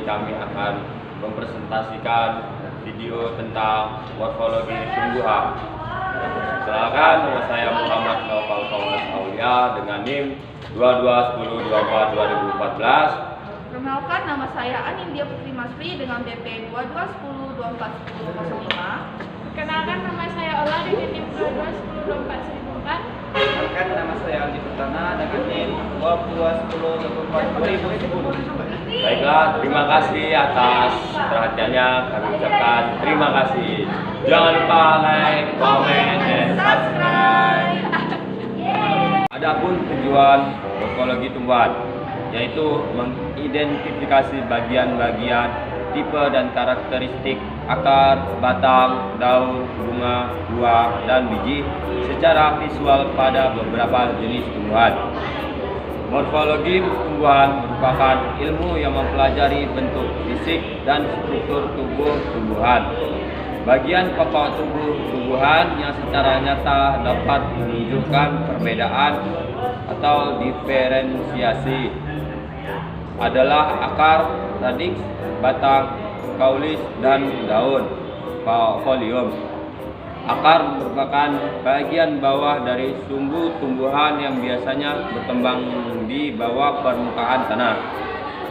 kami akan mempresentasikan video tentang morfologi tumbuhan. Silakan, nama saya Muhammad Naufal Faulas Aulia dengan NIM 2210242014. Perkenalkan, nama saya Anindya Putri Masri dengan BP 2210241005. Perkenalkan, nama saya Ola dengan NIM 2210241004. Perkenalkan, nama saya Aldi Putana dengan NIM 2210242010. Baiklah, terima kasih atas perhatiannya. Kami ucapkan terima kasih. Jangan lupa like, comment, dan subscribe. Adapun tujuan morfologi tumbuhan yaitu mengidentifikasi bagian-bagian, tipe dan karakteristik akar, batang, daun, bunga, buah, dan biji secara visual pada beberapa jenis tumbuhan. Morfologi tumbuhan merupakan ilmu yang mempelajari bentuk fisik dan struktur tubuh tumbuhan. Bagian pokok tubuh tumbuhan yang secara nyata dapat menunjukkan perbedaan atau diferensiasi adalah akar, radix, batang, kaulis, dan daun, folium. Akar merupakan bagian bawah dari sumbu tumbuhan yang biasanya berkembang di bawah permukaan tanah.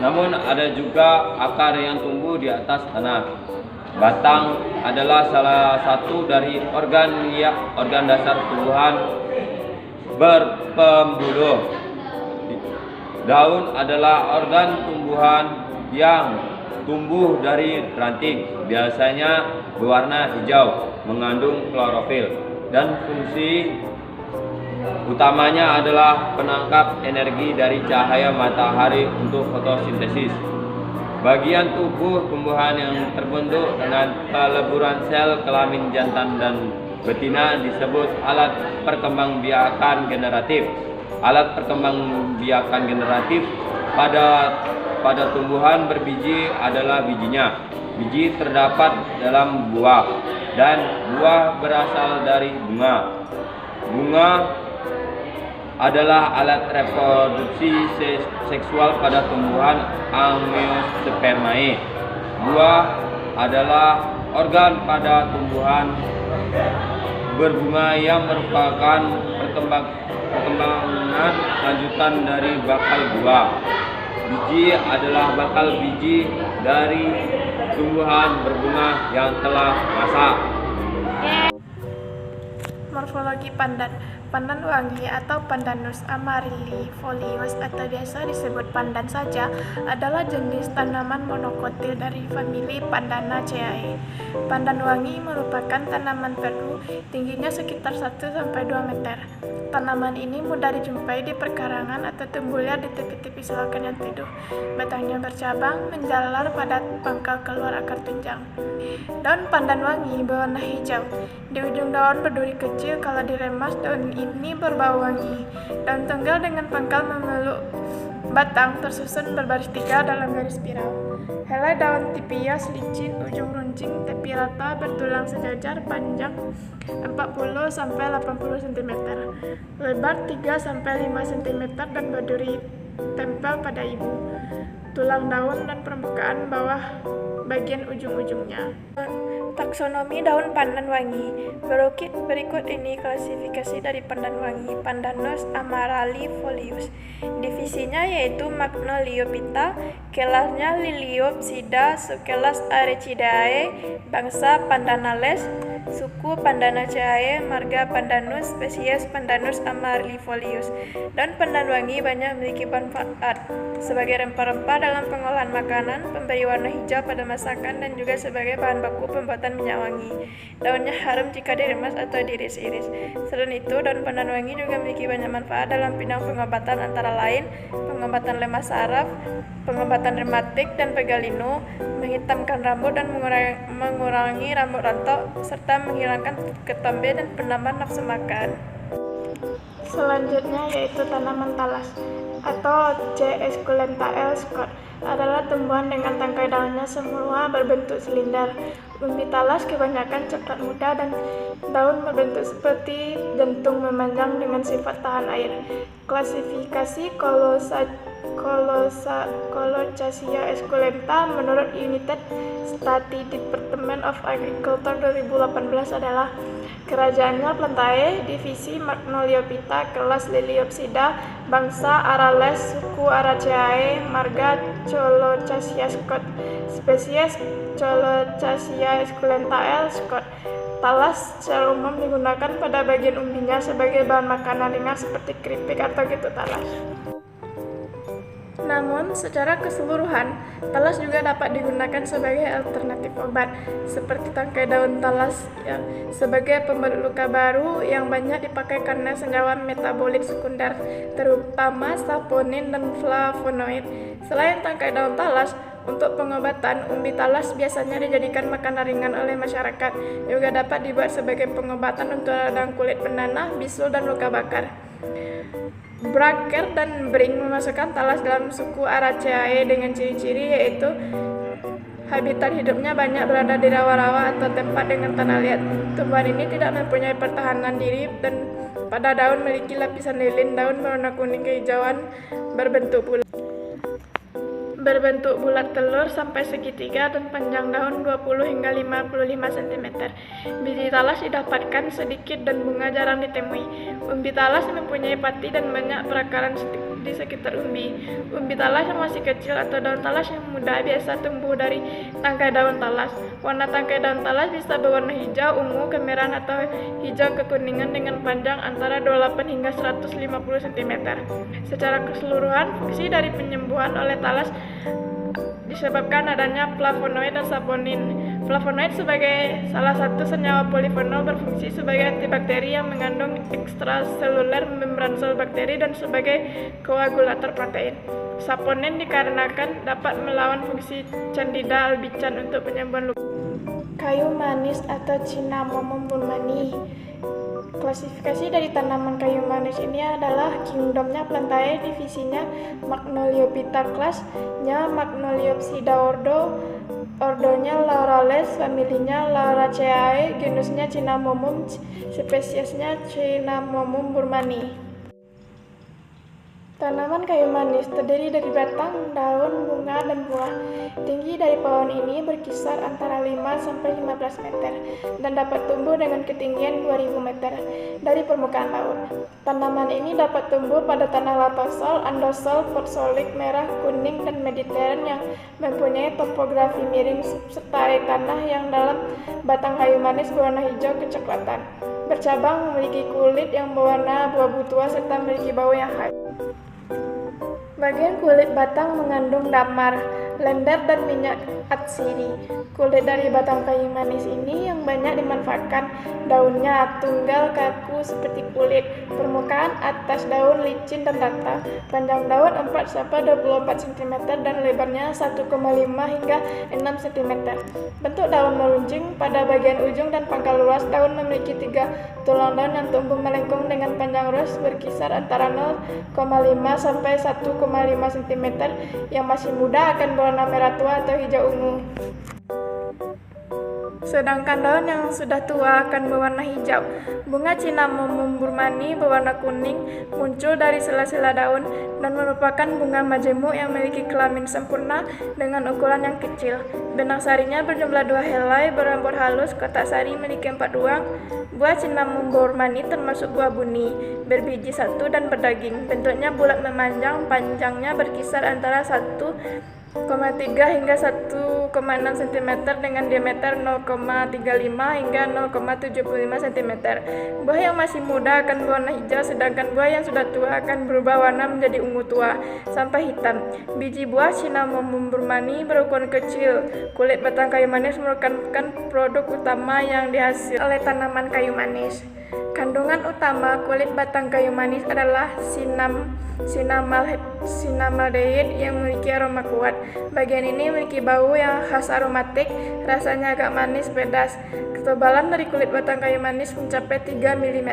Namun ada juga akar yang tumbuh di atas tanah. Batang adalah salah satu dari organ dasar tumbuhan berpembuluh. Daun adalah organ tumbuhan yang tumbuh dari ranting, biasanya berwarna hijau, mengandung klorofil, dan fungsi utamanya adalah penangkap energi dari cahaya matahari untuk fotosintesis. Bagian tubuh tumbuhan yang terbentuk dengan peleburan sel kelamin jantan dan betina disebut alat perkembangbiakan generatif. Alat perkembangbiakan generatif pada tumbuhan berbiji adalah bijinya. Biji terdapat dalam buah dan buah berasal dari bunga. Bunga adalah alat reproduksi seksual pada tumbuhan Angiospermae. Buah adalah organ pada tumbuhan berbunga yang merupakan perkembangan lanjutan dari bakal buah. Biji adalah bakal biji dari tumbuhan berbunga yang telah masak. Morfologi pandan. Pandan wangi atau Pandanus amarylifolius atau biasa disebut pandan saja adalah jenis tanaman monokotil dari famili Pandanaceae. Pandan wangi merupakan tanaman perdu, tingginya sekitar 1-2 meter. Tanaman ini mudah dijumpai di perkarangan atau tumbuh liar di tepi-tepi selokan yang teduh. Batangnya bercabang, menjalar pada pangkal keluar akar tunjang. Daun pandan wangi berwarna hijau. Di ujung daun berduri kecil, kalau diremas daun ini berbau wangi. Daun tunggal dengan pangkal memeluk batang tersusun berbaris 3 dalam garis spiral. Helai daun tipias, licin, ujung runcing, tepi rata, bertulang sejajar, panjang 40-80 cm, lebar 3-5 cm dan berduri tempel pada ibu, tulang daun dan permukaan bawah bagian ujung-ujungnya. Taksonomi daun pandan wangi. Berikut ini klasifikasi dari pandan wangi Pandanus amarylifolius. Divisinya yaitu Magnoliophyta, kelasnya Liliopsida, subkelas Arecidae, bangsa Pandanales, suku Pandanaceae, marga Pandanus, spesies Pandanus amarylifolius. Daun pandan wangi banyak memiliki manfaat sebagai rempah-rempah dalam pengolahan makanan, pemberi warna hijau pada masakan, dan juga sebagai bahan baku pembuatan minyak wangi. Daunnya harum jika diremas atau diiris-iris. Selain itu, daun pandan wangi juga memiliki banyak manfaat dalam bidang pengobatan, antara lain pengobatan lemas saraf, pengobatan rematik dan pegalino, menghitamkan rambut dan mengurangi rambut rontok, serta menghilangkan ketombe dan penambah nafsu makan. Selanjutnya yaitu tanaman talas atau C. esculenta L. Scott. adalah tumbuhan dengan tangkai daunnya semua berbentuk silinder. Umbi talas kebanyakan coklat muda dan daun berbentuk seperti jantung memanjang dengan sifat tahan air. Klasifikasi Colocasia esculenta menurut United States Department of Agriculture 2018 adalah kerajaannya Plantae, divisi Magnoliophyta, kelas Liliopsida, bangsa Arales, suku Araceae, marga Colocasia Scott, spesies Colocasia esculenta L. Scott. Talas secara umum digunakan pada bagian umbinya sebagai bahan makanan ringan seperti keripik atau getuk talas. Namun, secara keseluruhan, talas juga dapat digunakan sebagai alternatif obat, seperti tangkai daun talas sebagai pembelut luka baru yang banyak dipakai karena senyawa metabolit sekunder, terutama saponin dan flavonoid. Selain tangkai daun talas, untuk pengobatan, umbi talas biasanya dijadikan makanan ringan oleh masyarakat. Juga dapat dibuat sebagai pengobatan untuk radang kulit bernanah, bisul, dan luka bakar. Bracker dan Bring memasukkan talas dalam suku Araceae dengan ciri-ciri yaitu habitat hidupnya banyak berada di rawa-rawa atau tempat dengan tanah liat. Tumbuhan ini tidak mempunyai pertahanan diri dan pada daun memiliki lapisan lilin. Daun berwarna kuning kehijauan berbentuk bulat telur sampai segitiga dan panjang daun 20 hingga 55 cm. Biji talas didapatkan sedikit dan bunga jarang ditemui. Umbi talas mempunyai pati dan banyak perakaran di sekitar umbi. Umbi talas yang masih kecil atau daun talas yang muda biasa tumbuh dari tangkai daun talas. Warna tangkai daun talas bisa berwarna hijau, ungu, kemerahan atau hijau kekuningan dengan panjang antara 28 hingga 150 cm. Secara keseluruhan, fungsi dari penyembuhan oleh talas disebabkan adanya flavonoid dan saponin. Flavonoid sebagai salah satu senyawa polifenol berfungsi sebagai antibakteri yang mengandung ekstraseluler membran sel bakteri dan sebagai koagulator protein. Saponin dikarenakan dapat melawan fungsi candida albicans untuk penyembuhan luka. Kayu manis atau Cinnamomum burmani. Klasifikasi dari tanaman kayu manis ini adalah kingdomnya Plantae, divisinya Magnoliophyta, kelasnya Magnoliopsida ordonya Laurales, familinya Lauraceae, genusnya Cinnamomum, spesiesnya Cinnamomum burmani. Tanaman kayu manis terdiri dari batang, daun, bunga, dan buah. Tinggi dari pohon ini berkisar antara 5 sampai 15 meter dan dapat tumbuh dengan ketinggian 2000 meter dari permukaan laut. Tanaman ini dapat tumbuh pada tanah latosol, andosol, fosfolik, merah, kuning, dan mediteren yang mempunyai topografi miring serta air tanah yang dalam. Batang kayu manis berwarna hijau kecoklatan. Bercabang, memiliki kulit yang berwarna abu-abu tua serta memiliki bau yang khas. Bagian kulit batang mengandung damar, lender, dan minyak atsiri. Kulit dari batang kayu manis ini yang banyak dimanfaatkan. Daunnya tunggal kaku seperti kulit. Permukaan atas daun licin dan rata. Panjang daun 4-24 cm dan lebarnya 1,5 hingga 6 cm. Bentuk daun meruncing pada bagian ujung dan pangkal luas. Daun memiliki 3 tulang daun yang tumbuh melengkung dengan panjang luas berkisar antara 0,5 sampai 1,5 cm. Yang masih muda akan berwarna merah tua atau hijau ungu. Sedangkan daun yang sudah tua akan berwarna hijau. Bunga Cinnamomum burmani berwarna kuning, muncul dari sela-sela daun dan merupakan bunga majemuk yang memiliki kelamin sempurna dengan ukuran yang kecil. Benang sarinya berjumlah 2 helai, berambut halus, kotak sari memiliki 4 ruang. Buah Cinnamomum burmani termasuk buah buni, berbiji 1 dan berdaging. Bentuknya bulat memanjang, panjangnya berkisar antara 1,3 hingga 1,6 cm dengan diameter 0,35 hingga 0,75 cm. Buah yang masih muda akan berwarna hijau, sedangkan buah yang sudah tua akan berubah warna menjadi ungu tua sampai hitam. Biji buah Cinnamomum burmani berukuran kecil. Kulit batang kayu manis merupakan produk utama yang dihasilkan oleh tanaman kayu manis. Kandungan utama kulit batang kayu manis adalah cinnamaldehyde yang memiliki aroma kuat. Bagian ini memiliki bau yang khas aromatik, rasanya agak manis pedas. Ketebalan dari kulit batang kayu manis mencapai 3 mm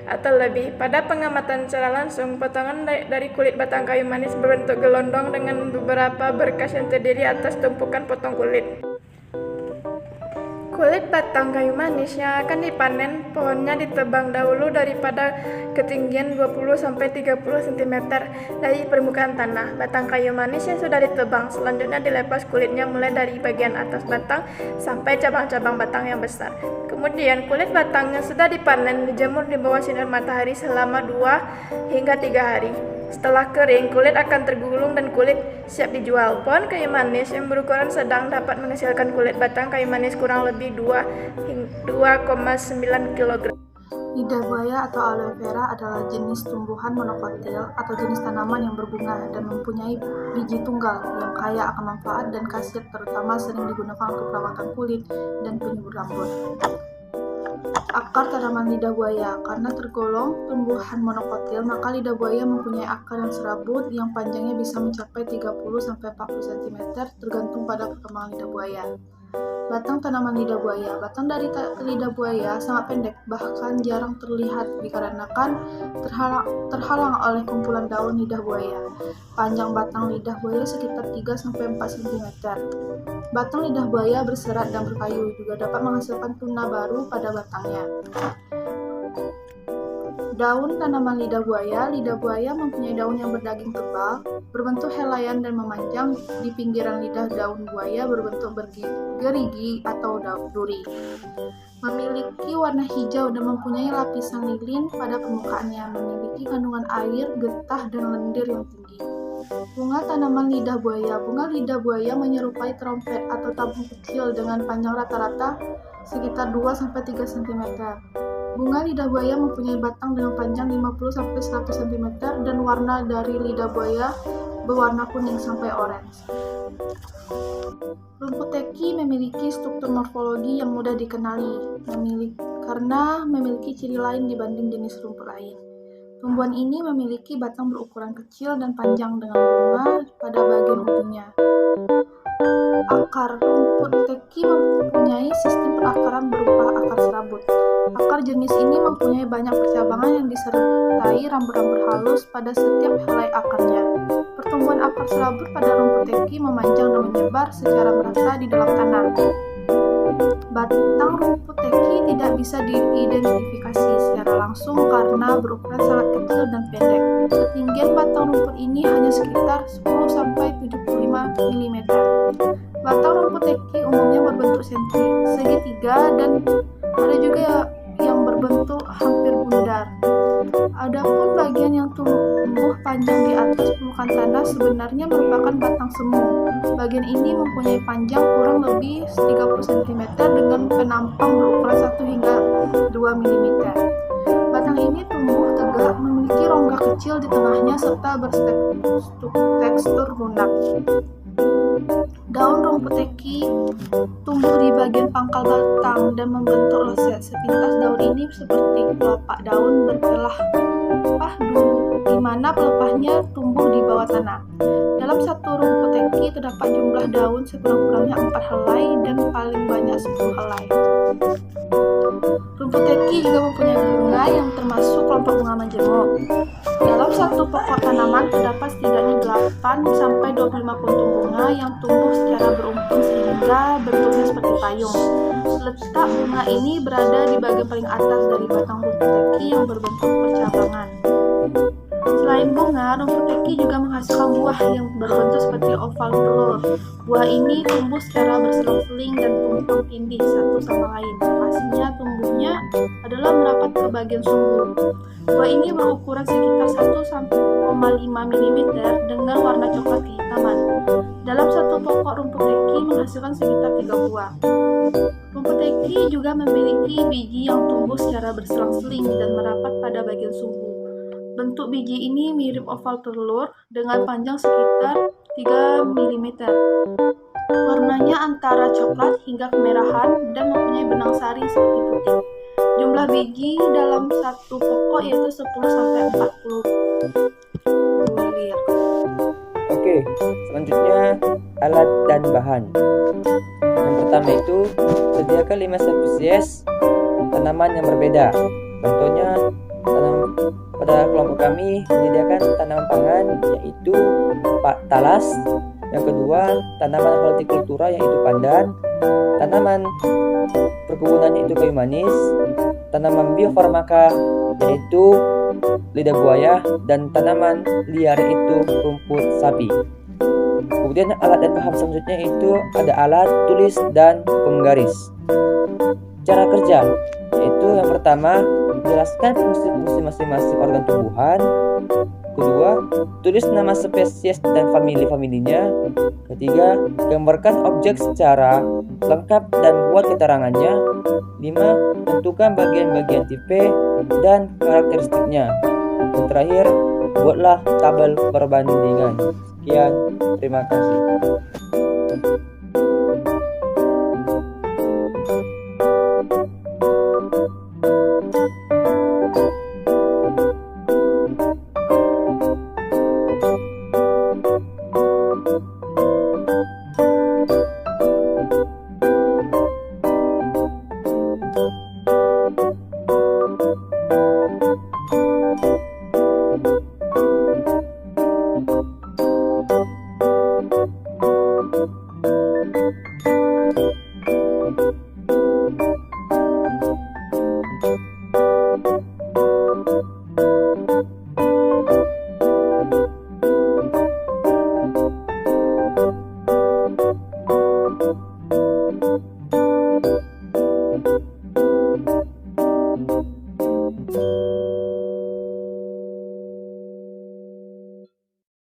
atau lebih. Pada pengamatan secara langsung, potongan dari kulit batang kayu manis berbentuk gelondong dengan beberapa berkas yang terdiri atas tumpukan potong kulit. Kulit batang kayu manis yang akan dipanen, pohonnya ditebang dahulu daripada ketinggian 20-30 cm dari permukaan tanah. Batang kayu manis yang sudah ditebang selanjutnya dilepas kulitnya mulai dari bagian atas batang sampai cabang-cabang batang yang besar. Kemudian kulit batang yang sudah dipanen dijemur di bawah sinar matahari selama 2 hingga 3 hari. Setelah kering, kulit akan tergulung dan kulit siap dijual. Pohon kayu manis yang berukuran sedang dapat menghasilkan kulit batang kayu manis kurang lebih 2,9 kg. Lidah buaya atau aloe vera adalah jenis tumbuhan monokotil atau jenis tanaman yang berbunga dan mempunyai biji tunggal yang kaya akan manfaat dan khasiat, terutama sering digunakan untuk perawatan kulit dan penyubur rambut. Akar tanaman lidah buaya. Karena tergolong tumbuhan monokotil, maka lidah buaya mempunyai akar yang serabut yang panjangnya bisa mencapai 30-40 cm tergantung pada perkembangan lidah buaya. Batang tanaman lidah buaya. Batang dari lidah buaya sangat pendek, bahkan jarang terlihat dikarenakan terhalang oleh kumpulan daun lidah buaya. Panjang batang lidah buaya sekitar 3-4 cm. Batang lidah buaya berserat dan berkayu, juga dapat menghasilkan tuna baru pada batangnya. Daun tanaman lidah buaya mempunyai daun yang berdaging tebal, berbentuk helaian dan memanjang. Di pinggiran lidah daun buaya berbentuk gerigi atau duri. Memiliki warna hijau dan mempunyai lapisan lilin pada permukaannya, memiliki kandungan air, getah, dan lendir yang tinggi. Bunga tanaman lidah buaya. Bunga lidah buaya menyerupai trompet atau tabung kecil dengan panjang rata-rata sekitar 2-3 cm. Bunga lidah buaya mempunyai batang dengan panjang 50-100 cm dan warna dari lidah buaya berwarna kuning sampai orange. Rumput teki memiliki struktur morfologi yang mudah dikenali karena memiliki ciri lain dibanding jenis rumput lain. Tumbuhan ini memiliki batang berukuran kecil dan panjang dengan bunga pada bagian ujungnya. Akar rumput teki mempunyai sistem perakaran berupa akar serabut. Akar jenis ini mempunyai banyak percabangan yang disertai rambut-rambut halus pada setiap helai akarnya. Pertumbuhan akar serabut pada rumput teki memanjang dan menyebar secara merata di dalam tanah. Batang rumput teki tidak bisa diidentifikasi secara langsung karena berukuran sangat kecil dan pendek. Ketinggian batang rumput ini hanya sekitar 10-75 mm. Batang rumput teki umumnya berbentuk segitiga dan ada juga yang berbentuk hampir bundar. Adapun bagian yang tumbuh panjang di atas permukaan tanah sebenarnya merupakan batang semu. Bagian ini mempunyai panjang kurang lebih 30 cm dengan penampang berukuran 1 hingga 2 mm. Batang ini tumbuh tegak, memiliki rongga kecil di tengahnya serta bertekstur lunak. Daun rumput teki tumbuh di bagian pangkal batang dan membentuk roset. Sepintas daun ini seperti kelopak daun berpelah di mana pelepahnya tumbuh di bawah tanah. Dalam satu rumput teki terdapat jumlah daun sekurang-kurangnya 4 helai dan paling banyak 10 helai. Rumput teki juga mempunyai bunga yang termasuk kelompok bunga majemuk. Dalam satu pokok tanaman terdapat setidaknya 8-25 puntung bunga yang tumbuh secara beruntun sehingga bentuknya seperti payung. Letak bunga ini berada di bagian paling atas dari batang rumput teki yang berbentuk percabangan. Selain bunga, rumput teki juga menghasilkan buah yang berbentuk seperti oval telur. Buah ini tumbuh secara berselang-seling dan tumpang tindih satu sama lain. Hasilnya tumbuhnya adalah merapat ke bagian sumbu. Buah ini berukuran sekitar 1,5 mm dengan warna coklat kehitaman. Dalam satu pokok rumput teki menghasilkan sekitar 3 buah. Rumput teki juga memiliki biji yang tumbuh secara berselang-seling dan merapat pada bagian sumbu. Bentuk biji ini mirip oval telur dengan panjang sekitar 3 mm. Warnanya antara coklat hingga kemerahan dan mempunyai benang sari seperti putih. Jumlah biji dalam satu pokok yaitu 10 sampai 40 bulir. Oke, selanjutnya alat dan bahan. Yang pertama itu, sediakan 5 spesies tanaman yang berbeda. Contohnya, pada kelompok kami menyediakan tanaman pangan yaitu talas. Yang kedua, tanaman hortikultura yaitu pandan. Tanaman perkebunan yaitu kayu manis. Tanaman biofarmaka yaitu lidah buaya, dan tanaman liar itu rumput sapi. Kemudian alat dan bahan selanjutnya itu ada alat, tulis, dan penggaris. Cara kerja yaitu yang pertama, jelaskan fungsi-fungsi masing-masing organ tumbuhan. Kedua, tulis nama spesies dan famili-familinya. Ketiga, gambarkan objek secara lengkap dan buat keterangannya. 5. Tentukan bagian-bagian tipe dan karakteristiknya. Dan terakhir, buatlah tabel perbandingan. Sekian, terima kasih.